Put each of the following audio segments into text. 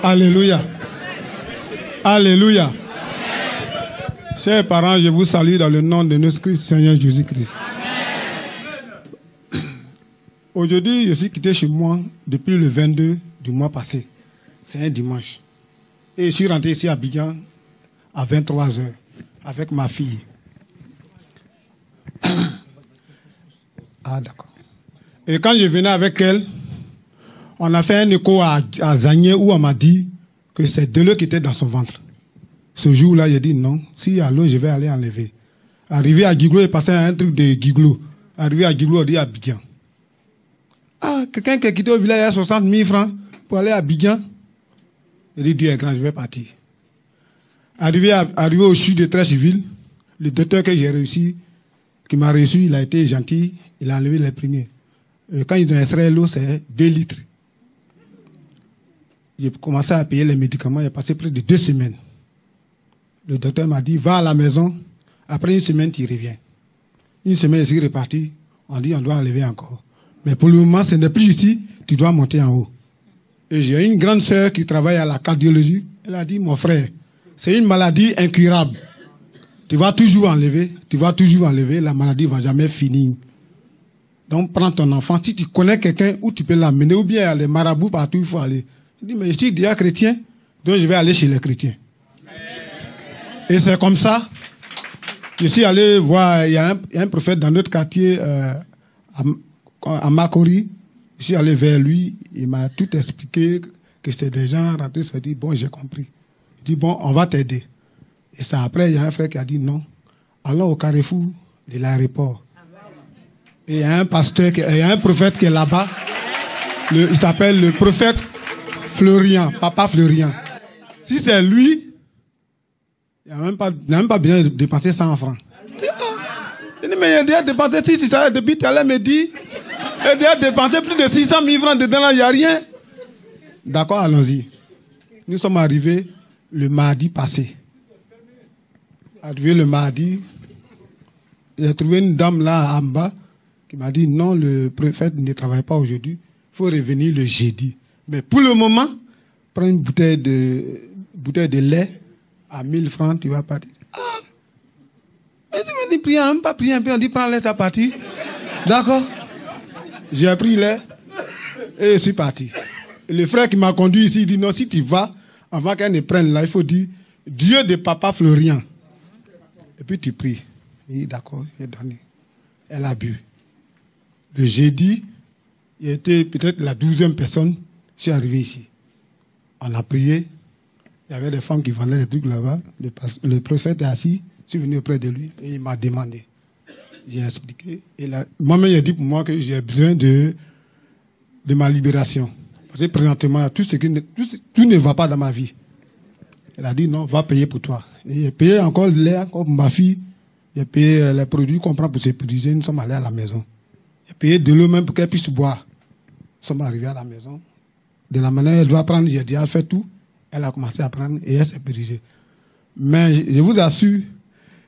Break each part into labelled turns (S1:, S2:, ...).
S1: Alléluia. Alléluia. Chers parents, je vous salue dans le nom de notre Christ, Seigneur Jésus-Christ. Aujourd'hui, je suis quitté chez moi depuis le 22 du mois passé. C'est un dimanche. Et je suis rentré ici à Abidjan à 23h avec ma fille. Ah, d'accord. Et quand je venais avec elle, on a fait un écho à Zagné où on m'a dit que c'est de l'eau qui était dans son ventre. Ce jour-là, j'ai dit non, si à l'eau, je vais aller enlever. Arrivé à Guiglo, il passait un truc de Guiglo. Arrivé à Guiglo, on dit Abidjan. Ah, quelqu'un qui a quitté au village à 60 000 francs pour aller à Abidjan. Il dit Dieu est grand, je vais partir. Arrivé au CHU de très civil, le docteur que j'ai réussi, qui m'a reçu, il a été gentil, il a enlevé les premiers. Et quand ils ont extrait l'eau, c'est 2 litres. J'ai commencé à payer les médicaments, il a passé près de 2 semaines. Le docteur m'a dit, va à la maison, après 1 semaine, tu reviens. 1 semaine, je suis reparti, on dit, on doit enlever encore. Mais pour le moment, ce n'est plus ici, tu dois monter en haut. Et j'ai une grande sœur qui travaille à la cardiologie, elle a dit, mon frère, c'est une maladie incurable. Tu vas toujours enlever, la maladie ne va jamais finir. Donc, prends ton enfant. Si tu connais quelqu'un où tu peux l'amener, ou bien les marabouts partout, il faut aller. Il dit, mais je suis déjà chrétien, donc je vais aller chez les chrétiens. Et c'est comme ça. Je suis allé voir, il y a un prophète dans notre quartier, à Makori. Je suis allé vers lui, il m'a tout expliqué, que c'était des gens rentrés, se dit, bon, j'ai compris. Il dit, bon, on va t'aider. Et ça, après, il y a un frère qui a dit non. Allons au carrefour de l'aéroport. Et il y a un pasteur, il y a un prophète qui est là-bas. Il s'appelle le prophète Florian, Papa Florian. Si c'est lui, il n'a même pas besoin de dépenser 100 francs. Il dit, mais il a déjà dépensé, si tu savais, depuis tout à l'heure, me dit, il a déjà dépensé plus de 600 000 francs dedans, là, il n'y a rien. D'accord, allons-y. Nous sommes arrivés le mardi passé. Arrivé le mardi, j'ai trouvé une dame là en bas qui m'a dit non, le prophète ne travaille pas aujourd'hui, il faut revenir le jeudi. Mais pour le moment, prends une bouteille de lait à 1000 francs, tu vas partir. Ah! Mais tu me dis, prie, même pas prier un peu, on dit prends le lait, tu vas partir. D'accord? J'ai pris le lait et je suis parti. Et le frère qui m'a conduit ici, il dit non, si tu vas, avant qu'elle ne prenne là, il faut dire Dieu de Papa Florian. Et puis tu pries. Il dit d'accord, j'ai donné. Elle a bu. Le jeudi, il était peut-être la 12e personne. Je suis arrivé ici. On a prié. Il y avait des femmes qui vendaient des trucs là-bas. Le prophète est assis. Je suis venu auprès de lui et il m'a demandé. J'ai expliqué. Et moi-même, il a dit pour moi que j'ai besoin de ma libération. Parce que présentement, tout ne va pas dans ma vie. Elle a dit non, va payer pour toi. Et j'ai payé encore le lait, encore pour ma fille. J'ai payé les produits qu'on prend pour se purifier. Nous sommes allés à la maison. J'ai payé de l'eau même pour qu'elle puisse boire. Nous sommes arrivés à la maison. De la manière elle doit prendre, j'ai dit, elle fait tout. Elle a commencé à prendre et elle s'est purifiée. Mais je vous assure,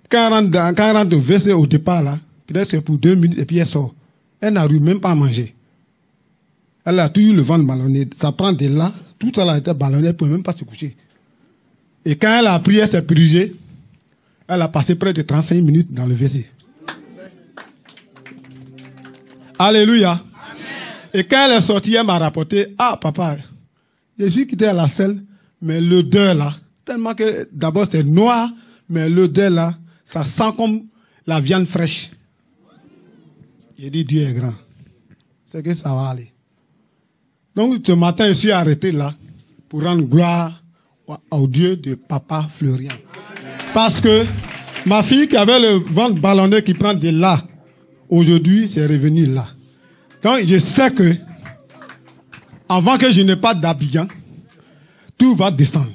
S1: quand elle rentre de WC au départ, là, peut-être c'est pour 2 minutes et puis elle sort. Elle n'arrive même pas à manger. Elle a toujours le ventre ballonné. Ça prend de là, tout ça a été ballonné, elle ne peut même pas se coucher. Et quand elle a pris, elle s'est purgée, elle a passé près de 35 minutes dans le WC. Alléluia. Amen. Et quand elle est sortie, elle m'a rapporté, ah papa, je suis quitté à la selle, mais l'odeur là, tellement que d'abord c'est noir, mais l'odeur là, ça sent comme la viande fraîche. J'ai dit Dieu est grand. C'est que ça va aller. Donc ce matin, je suis arrêté là pour rendre gloire au Dieu de Papa Florian. Parce que ma fille qui avait le ventre ballonné qui prend de là, aujourd'hui, c'est revenu là. Donc je sais que avant que je n'ai pas d'Abidjan, tout va descendre.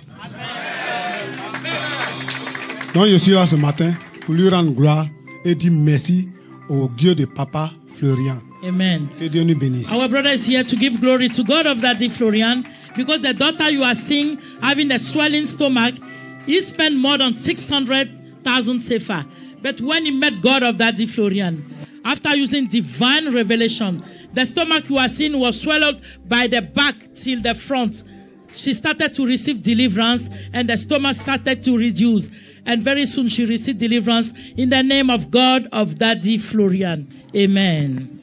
S1: Donc je suis là ce matin pour lui rendre gloire et dire merci au Dieu de Papa Florian.
S2: Amen.
S1: Que Dieu nous bénisse.
S2: Our brother is here to give glory to God of Daddy Florian, because the daughter you are seeing having a swelling stomach, he spent more than 600,000 sefa. But when he met God of Daddy Florian, after using divine revelation, the stomach you are seeing was swallowed by the back till the front. she started to receive deliverance, and the stomach started to reduce. And very soon she received deliverance in the name of God of Daddy Florian. Amen.